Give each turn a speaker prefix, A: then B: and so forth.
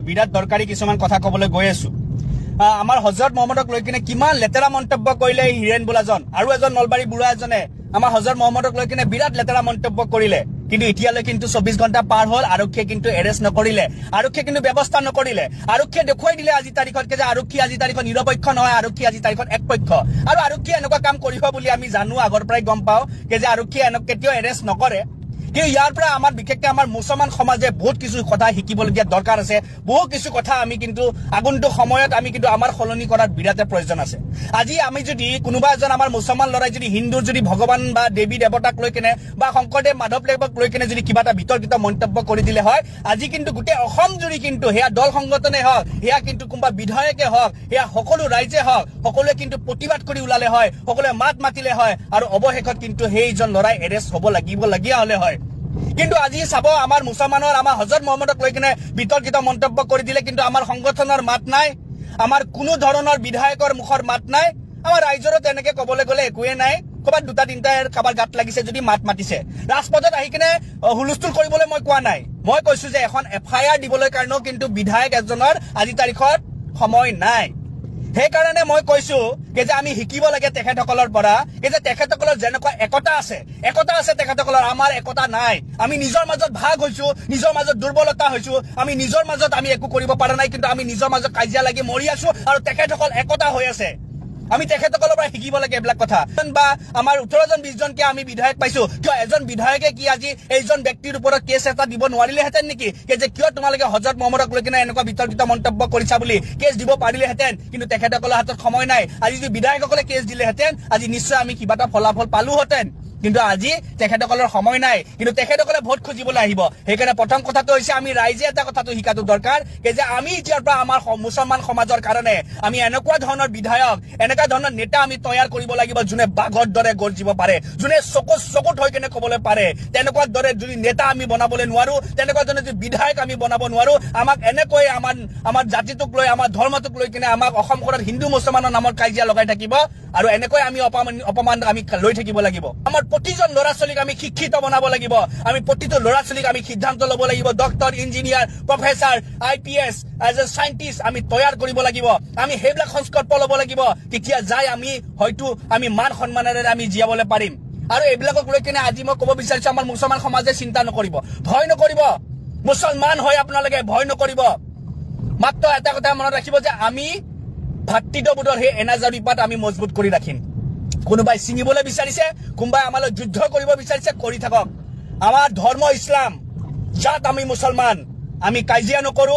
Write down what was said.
A: বিৰাট দৰকাৰী কিছুমান কথা ক'বলৈ গৈ আছো আমাৰ হজৰত মহম্মদক লৈ কিনে কিমান লেতেৰা মন্তব্য কৰিলে হিৰেন বোলাজন আৰু এজন নলবাৰী বুঢ়া এজনে আমাৰ হজৰত মহম্মদক লৈ কিনে বিৰাট লেতেৰা মন্তব্য কৰিলে কিন্তু এতিয়ালৈ কিন্তু 24 ঘণ্টা পাৰ হ'ল আৰক্ষীয়ে কিন্তু এৰেষ্ট নকৰিলে আৰক্ষীয়ে কিন্তু ব্যৱস্থা নকৰিলে আৰক্ষীয়ে দেখুৱাই দিলে আজি তাৰিখত যে আৰক্ষী আজি তাৰিখত নিৰপেক্ষ নহয় আৰক্ষী আজি তাৰিখত একপক্ষ আৰু আৰক্ষীয়ে এনেকুৱা কাম কৰিব বুলি আমি জানো আগৰ পৰাই গম পাওঁ যে আৰক্ষীয়ে কেতিয়াও এৰেষ্ট নকৰে কিন্তু ইয়াৰ পৰা আমাৰ বিশেষকৈ আমাৰ মুছলমান সমাজে বহুত কিছু কথা শিকিবলগীয়া দৰকাৰ আছে বহু কিছু কথা আমি কিন্তু আগন্তুক সময়ত আমি কিন্তু আমাৰ সলনি কৰাৰ বিৰাটে প্ৰয়োজন আছে আজি আমি যদি কোনোবা এজন আমাৰ মুছলমান লৰাই যদি হিন্দুৰ যদি ভগৱান বা দেৱী দেৱতাক লৈ কিনে বা শংকৰদেৱ মাধৱদেৱক লৈ কিনে যদি কিবা এটা বিতৰ্কিত মন্তব্য কৰি দিলে হয় আজি কিন্তু গোটেই অসম জুৰি কিন্তু সেয়া দল সংগঠনে হওক সেয়া কিন্তু কোনোবা বিধায়কে হওক সেয়া সকলো ৰাইজে হওক সকলোৱে কিন্তু প্ৰতিবাদ কৰি ওলালে হয় সকলোৱে মাত মাতিলে হয় আৰু অৱশেষত কিন্তু সেইজন লৰাই এৰেষ্ট হ'ব লগীয়া হলে হয় কিন্তু আজি চাব আমাৰ মুছলমানৰ আমাৰ হজৰত মহম্মদক লৈ কিনে বিতৰ্কিত মন্তব্য কৰি দিলে কিন্তু আমাৰ সংগঠনৰ মাত নাই আমাৰ কোনো ধৰণৰ বিধায়কৰ মুখৰ মাত নাই আমাৰ ৰাইজৰো তেনেকে ক'বলৈ গ'লে একোৱে নাই ক'ৰবাত দুটা তিনিটা কাৰোবাৰ গাত লাগিছে যদি মাত মাতিছে ৰাজপথত আহি কিনে হুলস্থুল কৰিবলৈ মই কোৱা নাই মই কৈছো যে এখন FIR দিবলৈ কাৰণেও কিন্তু বিধায়ক এজনৰ আজি তাৰিখত সময় নাই সেইকাৰণে মই কৈছো যে আমি শিকিব লাগে তেখেতসকলৰ পৰা যে তেখেতসকলৰ যেনেকুৱা একতা আছে তেখেতসকলৰ আমাৰ একতা নাই আমি নিজৰ মাজত ভাগ হৈছো নিজৰ মাজত দুৰ্বলতা হৈছো আমি নিজৰ মাজত আমি একো কৰিব পৰা নাই কিন্তু আমি নিজৰ মাজত কাজিয়া লাগি মৰি আছো আৰু তেখেতসকল একতা হৈ আছে আমি তেখেতসকলৰ পৰা শিকিব লাগে এইবিলাক কথা বা আমাৰ 18জন 20জনকে আমি বিধায়ক পাইছো কিয় এজন বিধায়কে কি আজি এইজন ব্যক্তিৰ ওপৰত কেছ এটা দিব নোৱাৰিলেহেঁতেন নেকি যে কিয় তোমালোকে হজৰত মহম্মদক লৈ কিনে এনেকুৱা বিতৰ্কিত মন্তব্য কৰিছা বুলি কেছ দিব পাৰিলেহেঁতেন কিন্তু তেখেতসকলৰ হাতত সময় নাই আজি যদি বিধায়কসকলে কেছ দিলেহেঁতেন আজি নিশ্চয় আমি কিবা এটা ফলাফল পালোহেঁতেন কিন্তু আজি তেখেতসকলৰ সময় নাই কিন্তু তেখেতসকলে ভোট খুজিবলৈ আহিব সেইকাৰণে প্ৰথম কথাটো হৈছে আমি ৰাইজে এটা কথাটো শিকাটো দৰকাৰ যে আমি এতিয়াৰ পৰা আমাৰ মুছলমান সমাজৰ কাৰণে আমি এনেকুৱা ধৰণৰ বিধায়ক এনেকুৱা ধৰণৰ নেতা আমি তৈয়াৰ কৰিব লাগিব যোনে বাঘৰ দৰে গৰ্জিব পাৰে যোনে চকুত হৈ কিনে ক'বলৈ পাৰে তেনেকুৱা দৰে যদি নেতা আমি বনাবলৈ নোৱাৰো তেনেকুৱা ধৰণৰ যদি বিধায়ক আমি বনাব নোৱাৰো আমাক এনেকৈ আমাৰ জাতিটোক লৈ আমাৰ ধৰ্মটোক লৈ কিনে আমাক অসমখনত হিন্দু মুছলমানৰ নামৰ কাজিয়া লগাই থাকিব আৰু এনেকৈ আমি অপমান আমি লৈ থাকিব লাগিব আমাৰ প্ৰতিজন ল'ৰা ছোৱালীক আমি শিক্ষিত বনাব লাগিব আমি প্ৰতিটো ল'ৰা ছোৱালীক আমি সিদ্ধান্ত ল'ব লাগিব doctor engineer professor IPS as a scientist আমি তৈয়াৰ কৰিব লাগিব আমি সেইবিলাক সংস্কল্প ল'ব লাগিব তেতিয়া যাই আমি হয়তো আমি মান সন্মানেৰে আমি জীয়াবলৈ পাৰিম আৰু এইবিলাকক লৈ কিনে আজি মই ক'ব বিচাৰিছো আমাৰ মুছলমান সমাজে চিন্তা নকৰিব ভয় নকৰিব মুছলমান হৈ আপোনালোকে ভয় নকৰিব মাত্ৰ এটা কথা মনত ৰাখিব যে আমি ভাতৃত্ববোধৰ সেই এনাজৰীপাত আমি মজবুত কৰি ৰাখিম কোনোবাই ছিঙিবলৈ বিচাৰিছে কোনোবাই আমালৈ যুদ্ধ কৰিব বিচাৰিছে কৰি থাকক আমাৰ ধৰ্ম ইছলাম জাত আমি মুছলমান আমি কাজিয়া নকৰো